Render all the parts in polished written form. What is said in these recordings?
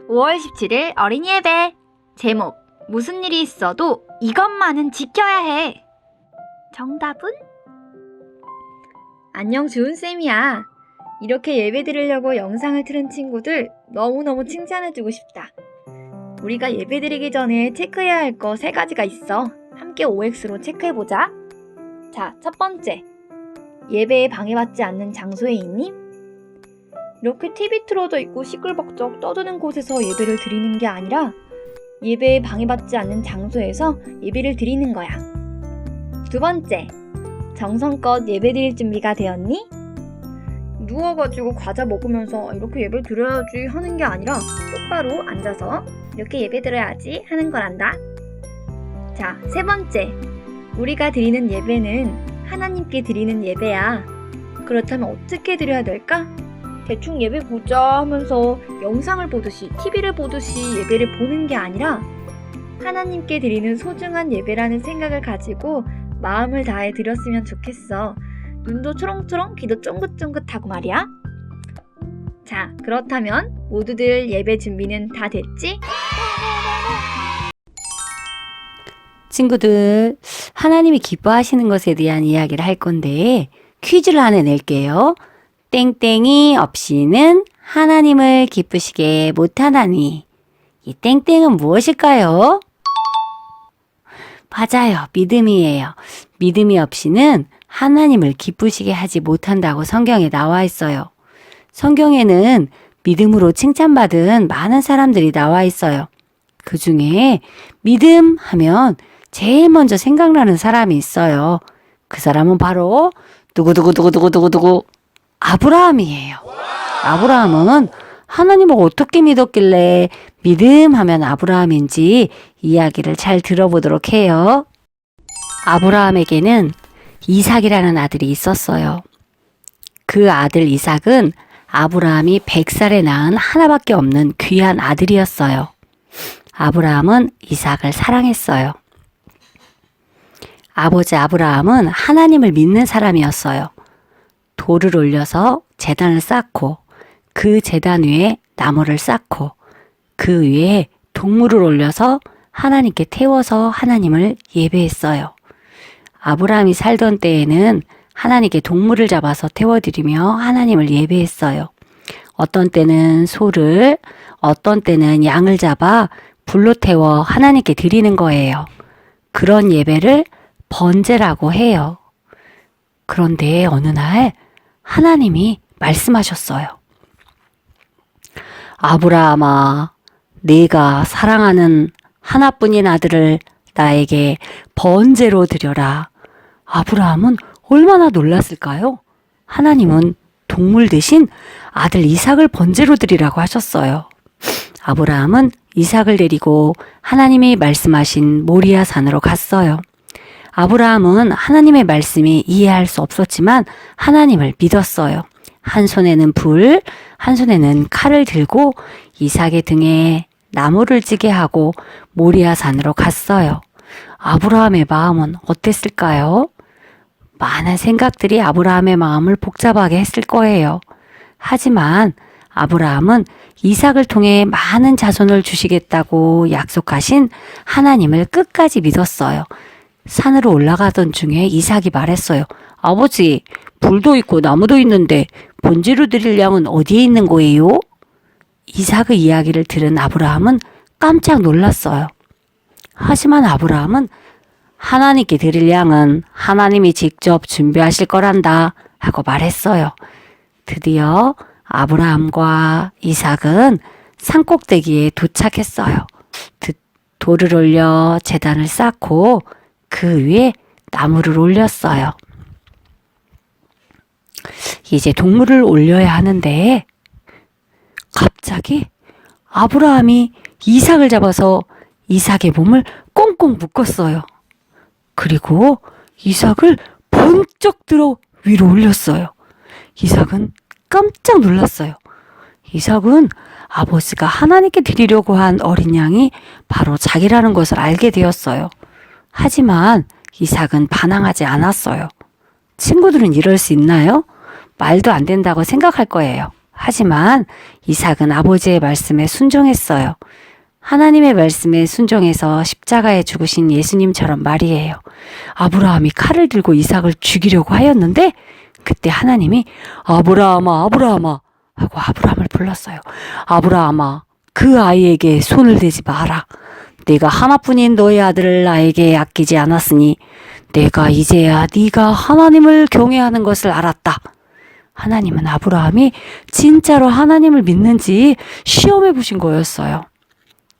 5월 17일 어린이 예배. 제목, 무슨 일이 있어도 이것만은 지켜야 해. 정답은? 안녕, 주은쌤이야. 이렇게 예배 드리려고 영상을 틀은 친구들 너무너무 칭찬해주고 싶다. 우리가 예배 드리기 전에 체크해야 할 거 3가지가 있어. 함께 OX로 체크해보자. 자, 첫 번째. 예배에 방해받지 않는 장소에 있니? 이렇게 TV 틀어져 있고 시끌벅적 떠드는 곳에서 예배를 드리는 게 아니라 예배에 방해받지 않는 장소에서 예배를 드리는 거야. 두 번째, 정성껏 예배 드릴 준비가 되었니? 누워가지고 과자 먹으면서 이렇게 예배 드려야지 하는 게 아니라 똑바로 앉아서 이렇게 예배 드려야지 하는 거란다. 자, 세 번째, 우리가 드리는 예배는 하나님께 드리는 예배야. 그렇다면 어떻게 드려야 될까? 대충 예배 보자 하면서 영상을 보듯이 TV를 보듯이 예배를 보는 게 아니라 하나님께 드리는 소중한 예배라는 생각을 가지고 마음을 다해 드렸으면 좋겠어. 눈도 초롱초롱, 귀도 쫑긋쫑긋하고 말이야. 자, 그렇다면 모두들 예배 준비는 다 됐지? 친구들, 하나님이 기뻐하시는 것에 대한 이야기를 할 건데 퀴즈를 하나 낼게요. 땡땡이 없이는 하나님을 기쁘시게 못하나니. 이 땡땡은 무엇일까요? 맞아요. 믿음이에요. 믿음이 없이는 하나님을 기쁘시게 하지 못한다고 성경에 나와 있어요. 성경에는 믿음으로 칭찬받은 많은 사람들이 나와 있어요. 그 중에 믿음 하면 제일 먼저 생각나는 사람이 있어요. 그 사람은 바로 누구누구누구누구누구 아브라함이에요. 아브라함은 하나님을 어떻게 믿었길래 믿음하면 아브라함인지 이야기를 잘 들어보도록 해요. 아브라함에게는 이삭이라는 아들이 있었어요. 그 아들 이삭은 아브라함이 100살에 낳은 하나밖에 없는 귀한 아들이었어요. 아브라함은 이삭을 사랑했어요. 아버지 아브라함은 하나님을 믿는 사람이었어요. 돌을 올려서 제단을 쌓고 그 제단 위에 나무를 쌓고 그 위에 동물을 올려서 하나님께 태워서 하나님을 예배했어요. 아브라함이 살던 때에는 하나님께 동물을 잡아서 태워드리며 하나님을 예배했어요. 어떤 때는 소를, 어떤 때는 양을 잡아 불로 태워 하나님께 드리는 거예요. 그런 예배를 번제라고 해요. 그런데 어느 날 하나님이 말씀하셨어요. 아브라함아, 네가 사랑하는 하나뿐인 아들을 나에게 번제로 드려라. 아브라함은 얼마나 놀랐을까요? 하나님은 동물 대신 아들 이삭을 번제로 드리라고 하셨어요. 아브라함은 이삭을 데리고 하나님이 말씀하신 모리아 산으로 갔어요. 아브라함은 하나님의 말씀이 이해할 수 없었지만 하나님을 믿었어요. 한 손에는 불, 한 손에는 칼을 들고 이삭의 등에 나무를 찌게 하고 모리아 산으로 갔어요. 아브라함의 마음은 어땠을까요? 많은 생각들이 아브라함의 마음을 복잡하게 했을 거예요. 하지만 아브라함은 이삭을 통해 많은 자손을 주시겠다고 약속하신 하나님을 끝까지 믿었어요. 산으로 올라가던 중에 이삭이 말했어요. 아버지, 불도 있고 나무도 있는데 번제로 드릴 양은 어디에 있는 거예요? 이삭의 이야기를 들은 아브라함은 깜짝 놀랐어요. 하지만 아브라함은 하나님께 드릴 양은 하나님이 직접 준비하실 거란다 하고 말했어요. 드디어 아브라함과 이삭은 산꼭대기에 도착했어요. 돌을 올려 제단을 쌓고 그 위에 나무를 올렸어요. 이제 동물을 올려야 하는데 갑자기 아브라함이 이삭을 잡아서 이삭의 몸을 꽁꽁 묶었어요. 그리고 이삭을 번쩍 들어 위로 올렸어요. 이삭은 깜짝 놀랐어요. 이삭은 아버지가 하나님께 드리려고 한 어린 양이 바로 자기라는 것을 알게 되었어요. 하지만 이삭은 반항하지 않았어요. 친구들은 이럴 수 있나요? 말도 안 된다고 생각할 거예요. 하지만 이삭은 아버지의 말씀에 순종했어요. 하나님의 말씀에 순종해서 십자가에 죽으신 예수님처럼 말이에요. 아브라함이 칼을 들고 이삭을 죽이려고 하였는데 그때 하나님이 아브라함아, 아브라함아 하고 아브라함을 불렀어요. 아브라함아, 그 아이에게 손을 대지 마라. 내가 하나뿐인 너의 아들을 나에게 아끼지 않았으니 내가 이제야 네가 하나님을 경외하는 것을 알았다. 하나님은 아브라함이 진짜로 하나님을 믿는지 시험해 보신 거였어요.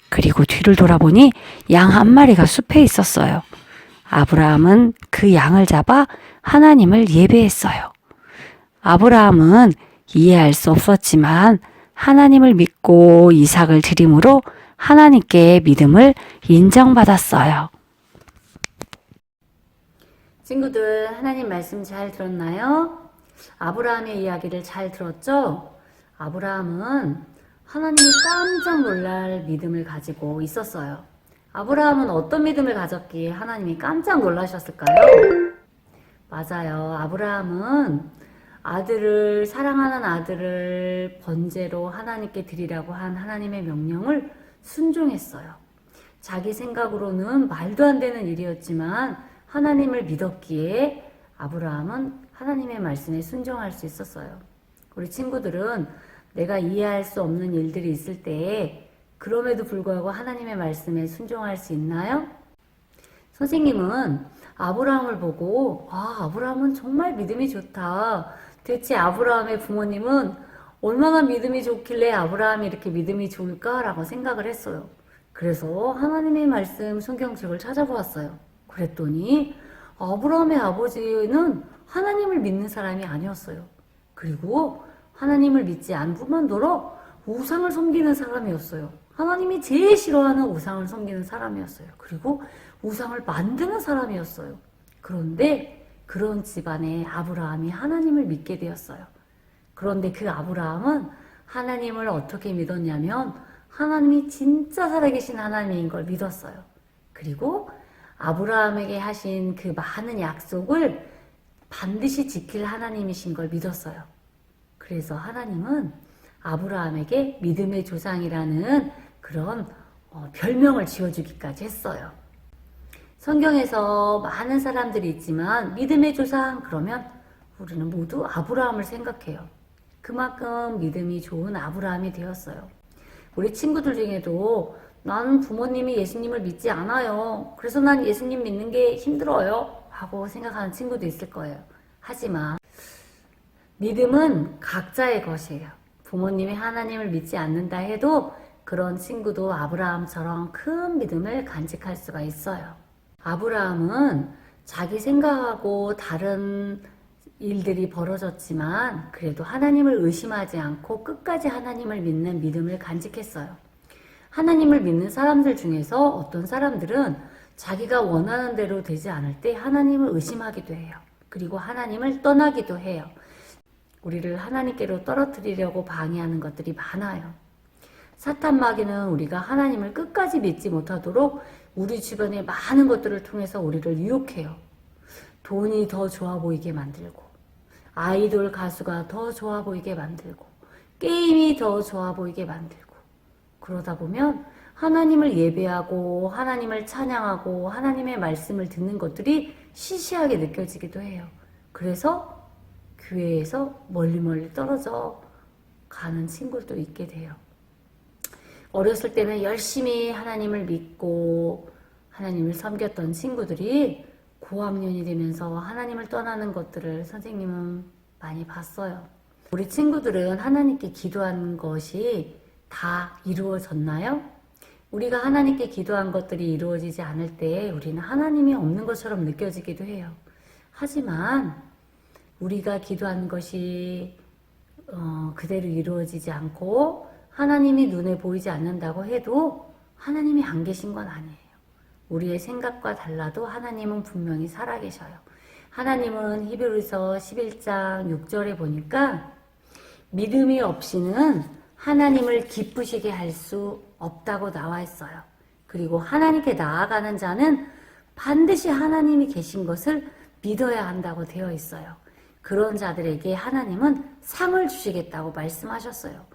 그리고 뒤를 돌아보니 양 한 마리가 숲에 있었어요. 아브라함은 그 양을 잡아 하나님을 예배했어요. 아브라함은 이해할 수 없었지만 하나님을 믿고 이삭을 드림으로 하나님께 믿음을 인정받았어요. 친구들, 하나님 말씀 잘 들었나요? 아브라함의 이야기를 잘 들었죠? 아브라함은 하나님이 깜짝 놀랄 믿음을 가지고 있었어요. 아브라함은 어떤 믿음을 가졌기에 하나님이 깜짝 놀라셨을까요? 맞아요. 아브라함은 사랑하는 아들을 번제로 하나님께 드리라고 한 하나님의 명령을 순종했어요. 자기 생각으로는 말도 안 되는 일이었지만 하나님을 믿었기에 아브라함은 하나님의 말씀에 순종할 수 있었어요. 우리 친구들은 내가 이해할 수 없는 일들이 있을 때에 그럼에도 불구하고 하나님의 말씀에 순종할 수 있나요? 선생님은 아브라함을 보고 아브라함은 정말 믿음이 좋다. 대체 아브라함의 부모님은 얼마나 믿음이 좋길래 아브라함이 이렇게 믿음이 좋을까라고 생각을 했어요. 그래서 하나님의 말씀 성경책을 찾아보았어요. 그랬더니 아브라함의 아버지는 하나님을 믿는 사람이 아니었어요. 그리고 하나님을 믿지 않을 뿐만더러 우상을 섬기는 사람이었어요. 하나님이 제일 싫어하는 우상을 섬기는 사람이었어요. 그리고 우상을 만드는 사람이었어요. 그런데 그런 집안에 아브라함이 하나님을 믿게 되었어요. 그런데 그 아브라함은 하나님을 어떻게 믿었냐면 하나님이 진짜 살아계신 하나님인 걸 믿었어요. 그리고 아브라함에게 하신 그 많은 약속을 반드시 지킬 하나님이신 걸 믿었어요. 그래서 하나님은 아브라함에게 믿음의 조상이라는 그런 별명을 지어주기까지 했어요. 성경에서 많은 사람들이 있지만 믿음의 조상 그러면 우리는 모두 아브라함을 생각해요. 그만큼 믿음이 좋은 아브라함이 되었어요. 우리 친구들 중에도 나는 부모님이 예수님을 믿지 않아요. 그래서 난 예수님 믿는 게 힘들어요. 하고 생각하는 친구도 있을 거예요. 하지만 믿음은 각자의 것이에요. 부모님이 하나님을 믿지 않는다 해도 그런 친구도 아브라함처럼 큰 믿음을 간직할 수가 있어요. 아브라함은 자기 생각하고 다른 일들이 벌어졌지만 그래도 하나님을 의심하지 않고 끝까지 하나님을 믿는 믿음을 간직했어요. 하나님을 믿는 사람들 중에서 어떤 사람들은 자기가 원하는 대로 되지 않을 때 하나님을 의심하기도 해요. 그리고 하나님을 떠나기도 해요. 우리를 하나님께로 떨어뜨리려고 방해하는 것들이 많아요. 사탄 마귀는 우리가 하나님을 끝까지 믿지 못하도록 우리 주변의 많은 것들을 통해서 우리를 유혹해요. 돈이 더 좋아 보이게 만들고, 아이돌 가수가 더 좋아 보이게 만들고, 게임이 더 좋아 보이게 만들고, 그러다 보면 하나님을 예배하고 하나님을 찬양하고 하나님의 말씀을 듣는 것들이 시시하게 느껴지기도 해요. 그래서 교회에서 멀리 떨어져 가는 친구도 있게 돼요. 어렸을 때는 열심히 하나님을 믿고 하나님을 섬겼던 친구들이 고학년이 되면서 하나님을 떠나는 것들을 선생님은 많이 봤어요. 우리 친구들은 하나님께 기도한 것이 다 이루어졌나요? 우리가 하나님께 기도한 것들이 이루어지지 않을 때 우리는 하나님이 없는 것처럼 느껴지기도 해요. 하지만 우리가 기도한 것이 그대로 이루어지지 않고 하나님이 눈에 보이지 않는다고 해도 하나님이 안 계신 건 아니에요. 우리의 생각과 달라도 하나님은 분명히 살아계셔요. 하나님은 히브리서 11장 6절에 보니까 믿음이 없이는 하나님을 기쁘시게 할 수 없다고 나와 있어요. 그리고 하나님께 나아가는 자는 반드시 하나님이 계신 것을 믿어야 한다고 되어 있어요. 그런 자들에게 하나님은 상을 주시겠다고 말씀하셨어요.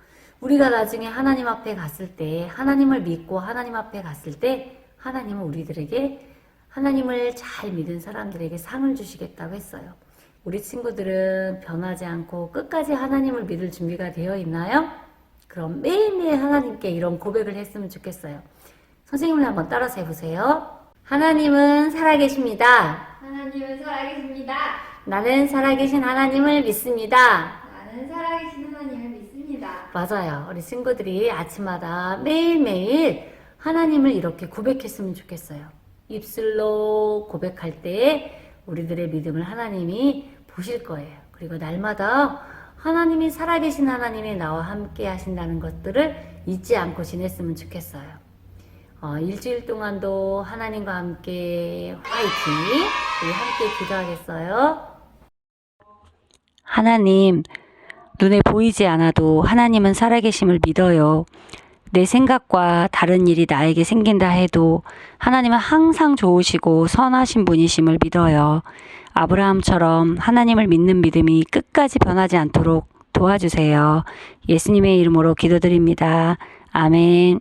우리가 나중에 하나님 앞에 갔을 때, 하나님을 믿고 하나님 앞에 갔을 때 하나님은 우리들에게, 하나님을 잘 믿은 사람들에게 상을 주시겠다고 했어요. 우리 친구들은 변하지 않고 끝까지 하나님을 믿을 준비가 되어 있나요? 그럼 매일매일 하나님께 이런 고백을 했으면 좋겠어요. 선생님을 한번 따라서 해보세요. 하나님은 살아계십니다. 하나님은 살아계십니다. 나는 살아계신 하나님을 믿습니다. 나는 살아계신 하나님을 믿습니다. 맞아요. 우리 친구들이 아침마다 매일매일 하나님을 이렇게 고백했으면 좋겠어요. 입술로 고백할 때 우리들의 믿음을 하나님이 보실 거예요. 그리고 날마다 하나님이 살아계신 하나님이 나와 함께 하신다는 것들을 잊지 않고 지냈으면 좋겠어요. 일주일 동안도 하나님과 함께 화이팅! 우리 함께 기도하겠어요. 하나님, 눈에 보이지 않아도 하나님은 살아계심을 믿어요. 내 생각과 다른 일이 나에게 생긴다 해도 하나님은 항상 좋으시고 선하신 분이심을 믿어요. 아브라함처럼 하나님을 믿는 믿음이 끝까지 변하지 않도록 도와주세요. 예수님의 이름으로 기도드립니다. 아멘.